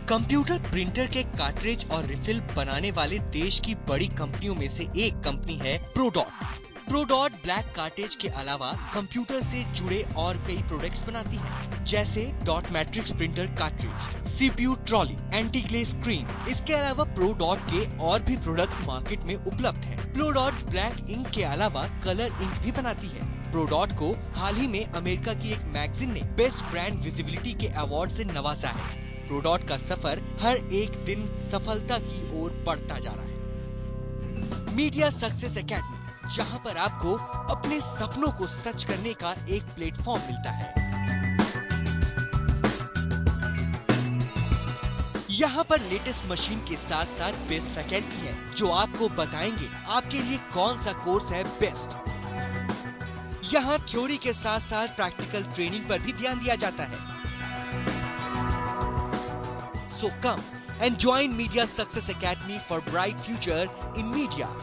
Computer printer के cartridge और refill बनाने वाले देश की बड़ी कंपनियों में से एक कंपनी है प्रोडॉट। प्रोडॉट ब्लैक कार्ट्रिज के अलावा कंप्यूटर से जुड़े और कई प्रोडक्ट्स बनाती है, जैसे dot matrix printer cartridge, CPU trolley, anti glare screen. इसके अलावा प्रोडॉट के और भी प्रोडक्ट्स मार्केट में उपलब्ध हैं। प्रोडॉट ब्लैक इंक के अलावा कलर इंक भी बनाती है। प्रोडॉट को हाल ही में अमेरिका की एक मैगजीन ने बेस्ट ब्रांड विजिबिलिटी के अवार्ड से नवाजा है। प्रोडॉट का सफर हर एक दिन सफलता की ओर बढ़ता जा रहा है। मीडिया सक्सेस एकेडमी, जहां पर आपको अपने सपनों को सच करने का एक प्लेटफॉर्म मिलता है। यहाँ पर लेटेस्ट मशीन के साथ साथ बेस्ट फैकल्टी है, जो आपको बताएंगे आपके लिए कौन सा कोर्स है बेस्ट। यहाँ थ्योरी के साथ साथ प्रैक्टिकल ट्रेनिंग पर भी ध्यान दिया जाता है। So come and join Media Success Academy for bright future in media.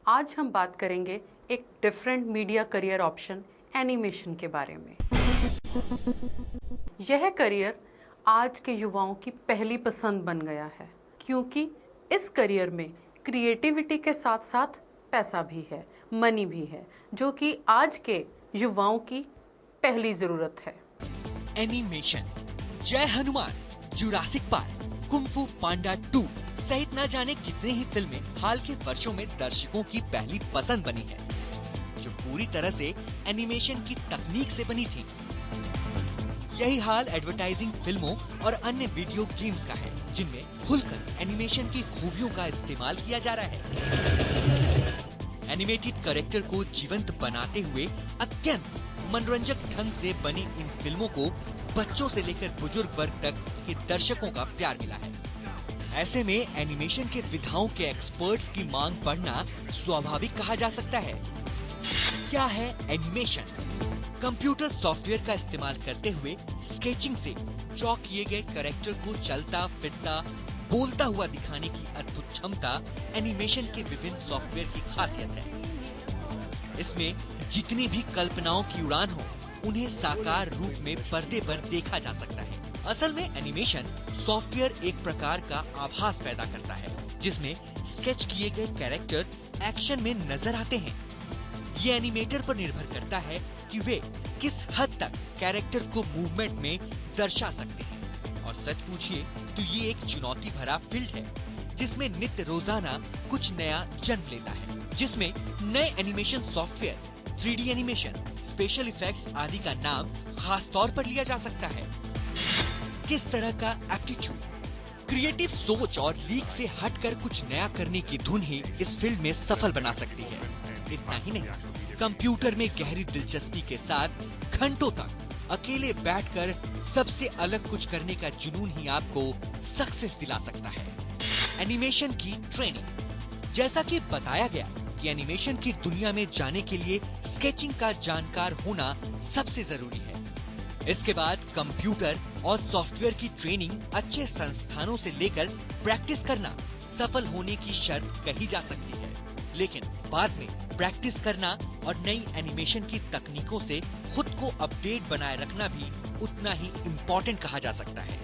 आज हम बात करेंगे एक different media career option animation के बारे में। यह करियर आज के युवाओं की पहली पसंद बन गया है, क्योंकि इस करियर में क्रिएटिविटी के साथ साथ पैसा भी है, मनी भी है, जो कि आज के युवाओं की पहली जरूरत है। एनिमेशन, जय हनुमान, जुरासिक पार्क, कुंग फू पांडा 2 सहित न जाने कितने ही फिल्में हाल के वर्षों में दर्शकों की पहली पसंद बनी है, जो पूरी तरह से एनिमेशन की तकनीक से बनी थी। यही हाल एडवर्टाइजिंग फिल्मों और अन्य वीडियो गेम्स का है, जिनमें खुलकर एनिमेशन की खूबियों का इस्तेमाल किया जा रहा है। एनिमेटेड कैरेक्टर को जीवंत बनाते हुए अत्यंत मनोरंजक ढंग से बनी इन फिल्मों को बच्चों से लेकर बुजुर्ग वर्ग तक के दर्शकों का प्यार मिला है। ऐसे में एनिमेशन के विधाओं के एक्सपर्ट्स की मांग बढ़ना स्वाभाविक कहा जा सकता है। क्या है एनिमेशन? कंप्यूटर सॉफ्टवेयर का इस्तेमाल करते हुए स्केचिंग से ड्रॉ किए गए कैरेक्टर को चलता फिरता बोलता हुआ दिखाने की अद्भुत क्षमता एनिमेशन के विभिन्न सॉफ्टवेयर की खासियत है। इसमें जितनी भी कल्पनाओं की उड़ान हो, उन्हें साकार रूप में पर्दे पर देखा जा सकता है। असल में एनिमेशन सॉफ्टवेयर एक प्रकार का आभास पैदा करता है, जिसमें स्केच किए गए कैरेक्टर एक्शन में नजर आते हैं। ये एनिमेटर पर निर्भर करता है कि वे किस हद तक कैरेक्टर को मूवमेंट में दर्शा सकते हैं। और सच पूछिए तो ये एक चुनौती भरा फील्ड है, जिसमें नित्य रोजाना कुछ नया जन्म लेता है, जिसमें नए animation software, 3D animation, special effects आदि का नाम खास तौर पर लिया जा सकता है। किस तरह का एप्टीट्यूड, क्रिएटिव सोच और लीक से हटकर कुछ नया करने की धुन ही इस फील्ड में सफल बना सकती है। इतना ही नहीं, कंप्यूटर में गहरी दिलचस्पी के साथ घंटों तक अकेले बैठकर सबसे अलग कुछ करने का जुनून ही आपको सक्सेस दिला सकता है। एनिमेशन की ट्रेनिंग, जैसा कि बताया गया कि एनिमेशन की दुनिया में जाने के लिए स्केचिंग का जानकार होना सबसे जरूरी है। इसके बाद कंप्यूटर और सॉफ्टवेयर की ट्रेनिंग अच्छे संस्थानों से लेकर प्रैक्टिस करना सफल होने की शर्त कही जा सकती है, लेकिन बाद में प्रैक्टिस करना और नई एनिमेशन की तकनीकों से खुद को अपडेट बनाए रखना भी उतना ही इम्पोर्टेंट कहा जा सकता है।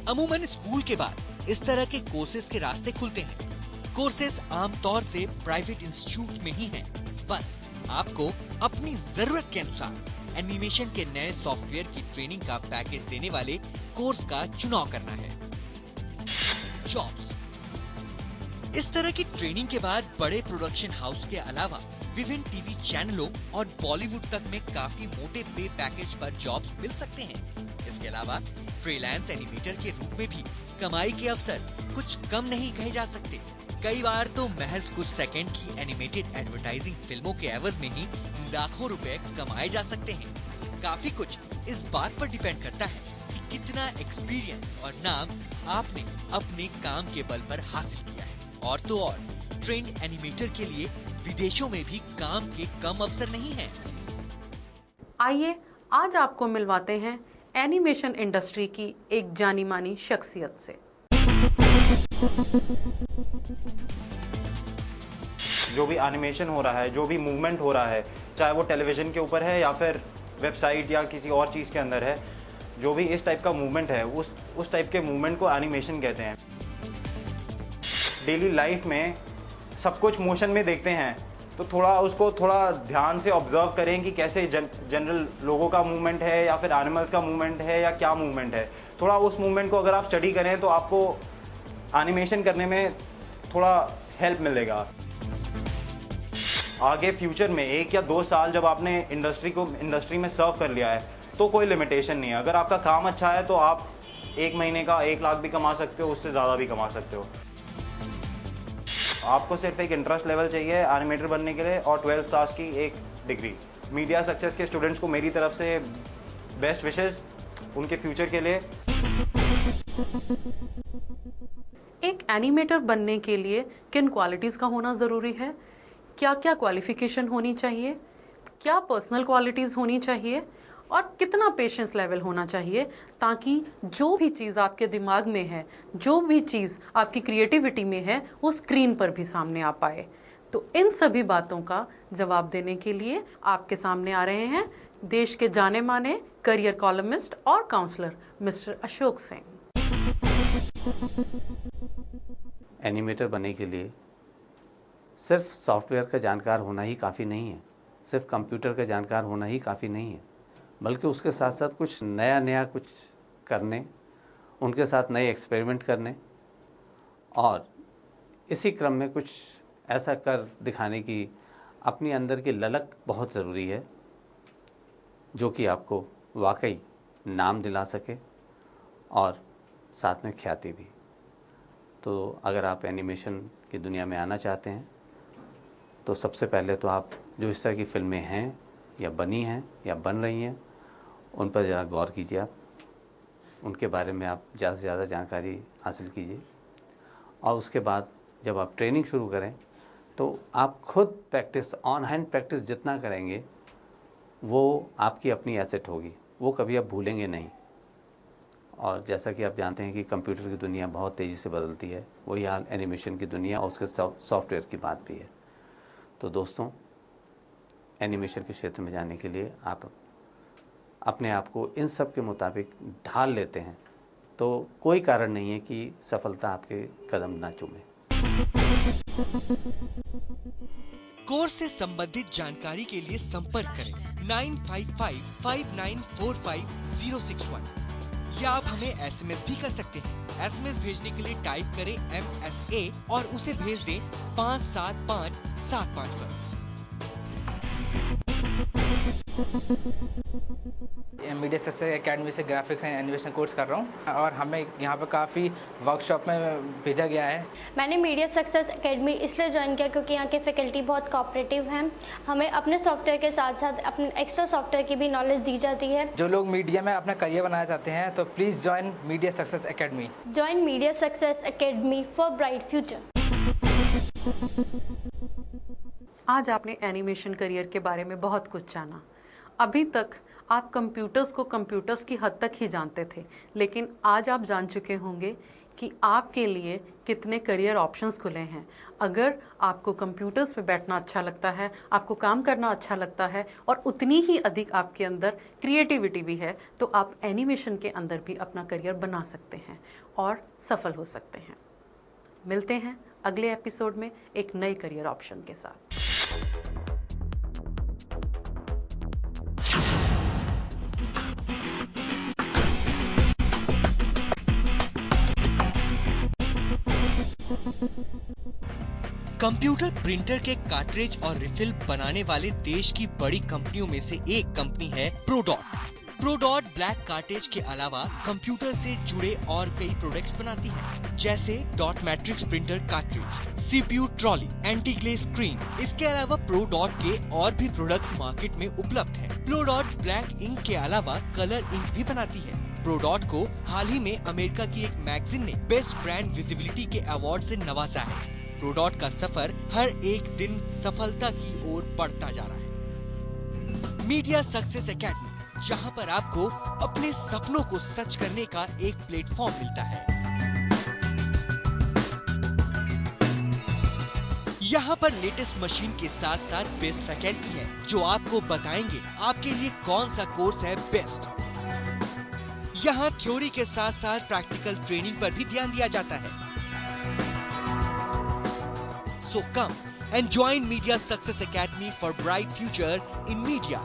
अमूमन स्कूल के बाद इस तरह के कोर्सेज के रास्ते खुलते हैं। कोर्सेज आमतौर से प्राइवेट इंस्टीट्यूट में ही हैं। बस आपको अपनी जरूरत के अनुसार एनिमेशन के नए सॉफ्टवेयर की ट्रेनिंग का पैकेज देने वाले कोर्स का चुनाव करना है। जॉब्स, इस तरह की ट्रेनिंग के बाद बड़े प्रोडक्शन हाउस के अलावा विभिन्न टीवी चैनलों और बॉलीवुड तक में काफी मोटे पे पैकेज पर जॉब्स मिल सकते हैं। इसके अलावा फ्रीलांस एनिमेटर के रूप में भी कमाई के अवसर कुछ कम नहीं कहे जा सकते। कई बार तो महज कुछ सेकंड की एनिमेटेड एडवर्टाइजिंग फिल्मों के एवज में ही लाखों रुपए कमाए जा सकते हैं। काफी कुछ इस बात पर डिपेंड करता है कि कितना एक्सपीरियंस और नाम आपने अपने काम के बल पर हासिल किया है। और तो और ट्रेंड एनिमेटर के लिए विदेशों में भी काम के कम अवसर नहीं हैं। आइए आज आपको मिलवाते हैं एनिमेशन इंडस्ट्री की एक जानी मानी शख्सियत से। जो भी एनिमेशन हो रहा है, जो भी मूवमेंट हो रहा है, चाहे वो टेलीविज़न के ऊपर है या फिर वेबसाइट या किसी और चीज़ के अंदर है, जो भी इस टाइप का मूवमेंट है उस टाइप के मूवमेंट को एनिमेशन कहते हैं। डेली लाइफ में सब कुछ मोशन में देखते हैं, तो उसको थोड़ा ध्यान से ऑब्जर्व करें कि कैसे जनरल लोगों का मूवमेंट है या फिर एनिमल्स का मूवमेंट है या क्या मूवमेंट है। थोड़ा उस मूवमेंट को अगर आप स्टडी करें तो आपको एनिमेशन करने में थोड़ा हेल्प मिलेगा। आगे फ्यूचर में 1 या 2 साल जब आपने इंडस्ट्री में सर्व कर लिया है तो कोई लिमिटेशन नहीं है। अगर आपका काम अच्छा है तो आप 1 महीने का 1 लाख भी कमा सकते हो, उससे ज़्यादा भी कमा सकते हो। आपको सिर्फ एक इंटरेस्ट लेवल चाहिए एनिमेटर बनने के लिए और 12th क्लास की एक डिग्री। मीडिया सक्सेस के स्टूडेंट्स को मेरी तरफ से बेस्ट विशेस उनके फ्यूचर के लिए। एक एनिमेटर बनने के लिए किन क्वालिटीज़ का होना ज़रूरी है, क्या क्या क्वालिफिकेशन होनी चाहिए, क्या पर्सनल क्वालिटीज़ होनी चाहिए और कितना पेशेंस लेवल होना चाहिए, ताकि जो भी चीज़ आपके दिमाग में है, जो भी चीज़ आपकी क्रिएटिविटी में है, वो स्क्रीन पर भी सामने आ पाए। तो इन सभी बातों का जवाब देने के लिए आपके सामने आ रहे हैं देश के जाने माने करियर कॉलमिस्ट और counsellor mister Ashok Singh. Animator बनने के लिए सिर्फ सॉफ्टवेयर का जानकार होना ही काफ़ी नहीं है, सिर्फ कंप्यूटर का जानकार होना ही काफ़ी नहीं है, बल्कि उसके साथ साथ कुछ नया कुछ करने, उनके साथ नए एक्सपेरिमेंट करने और इसी क्रम में कुछ ऐसा कर दिखाने की अपनी अंदर की ललक बहुत ज़रूरी है, जो कि आपको वाकई नाम दिला सके और साथ में ख्याति भी। तो अगर आप एनिमेशन की दुनिया में आना चाहते हैं तो सबसे पहले तो आप जो इस तरह की फ़िल्में हैं या बनी हैं या बन रही हैं उन पर ज़रा गौर कीजिए। आप उनके बारे में आप ज़्यादा से ज़्यादा जानकारी हासिल कीजिए और उसके बाद जब आप ट्रेनिंग शुरू करें तो आप खुद प्रैक्टिस, ऑन हैंड प्रैक्टिस जितना करेंगे वो आपकी अपनी एसेट होगी, वो कभी आप भूलेंगे नहीं। और जैसा कि आप जानते हैं कि कंप्यूटर की दुनिया बहुत तेज़ी से बदलती है, वही हाल एनिमेशन की दुनिया और उसके सॉफ्टवेयर की बात भी है। तो दोस्तों, एनिमेशन के क्षेत्र में जाने के लिए आप अपने आप को इन सब के मुताबिक ढाल लेते हैं तो कोई कारण नहीं है कि सफलता आपके कदम ना चूमे। कोर्स से संबंधित जानकारी के लिए संपर्क करें 9555945061 या आप हमें SMS भी कर सकते हैं। SMS भेजने के लिए टाइप करें MSA और उसे भेज दें 57575 पर। मीडिया सक्सेस एकेडमी से ग्राफिक्स एंड एनिमेशन कोर्स कर रहा हूँ और हमें यहाँ पर काफ़ी वर्कशॉप में भेजा गया है। मैंने मीडिया सक्सेस एकेडमी इसलिए ज्वाइन किया क्योंकि यहाँ के फैकल्टी बहुत कोऑपरेटिव हैं। हमें अपने सॉफ्टवेयर के साथ साथ अपने एक्स्ट्रा सॉफ्टवेयर की भी नॉलेज दी जाती है। जो लोग मीडिया में अपना करियर बनाना चाहते हैं तो please join media success academy. Join media success academy for bright future. आज आपने एनिमेशन करियर के बारे में बहुत कुछ जाना। अभी तक आप कंप्यूटर्स को कंप्यूटर्स की हद तक ही जानते थे, लेकिन आज आप जान चुके होंगे कि आपके लिए कितने करियर ऑप्शंस खुले हैं। अगर आपको कंप्यूटर्स पे बैठना अच्छा लगता है, आपको काम करना अच्छा लगता है और उतनी ही अधिक आपके अंदर क्रिएटिविटी भी है, तो आप एनिमेशन के अंदर भी अपना करियर बना सकते हैं और सफल हो सकते हैं। मिलते हैं अगले एपिसोड में एक नए करियर ऑप्शन के साथ। कंप्यूटर प्रिंटर के कार्ट्रिज और रिफिल बनाने वाले देश की बड़ी कंपनियों में से एक कंपनी है प्रोडॉट। प्रोडॉट ब्लैक कार्ट्रिज के अलावा कंप्यूटर से जुड़े और कई प्रोडक्ट्स बनाती है, जैसे dot matrix printer cartridge, CPU trolley, anti glare screen. इसके अलावा प्रोडॉट के और भी प्रोडक्ट्स मार्केट में उपलब्ध हैं। प्रोडॉट ब्लैक इंक के अलावा कलर इंक भी बनाती है। प्रोडॉट को हाल ही में अमेरिका की एक मैगजीन ने बेस्ट ब्रांड विजिबिलिटी के अवार्ड से नवाजा है। प्रोडॉट का सफर हर एक दिन सफलता की ओर बढ़ता जा रहा है। मीडिया सक्सेस एकेडमी, जहां पर आपको अपने सपनों को सच करने का एक प्लेटफॉर्म मिलता है। यहाँ पर लेटेस्ट मशीन के साथ साथ बेस्ट फैकल्टी है जो आपको बताएंगे आपके लिए कौन सा कोर्स है बेस्ट। यहाँ थ्योरी के साथ साथ प्रैक्टिकल ट्रेनिंग पर भी ध्यान दिया जाता है। So come and join Media Success Academy for bright future in media.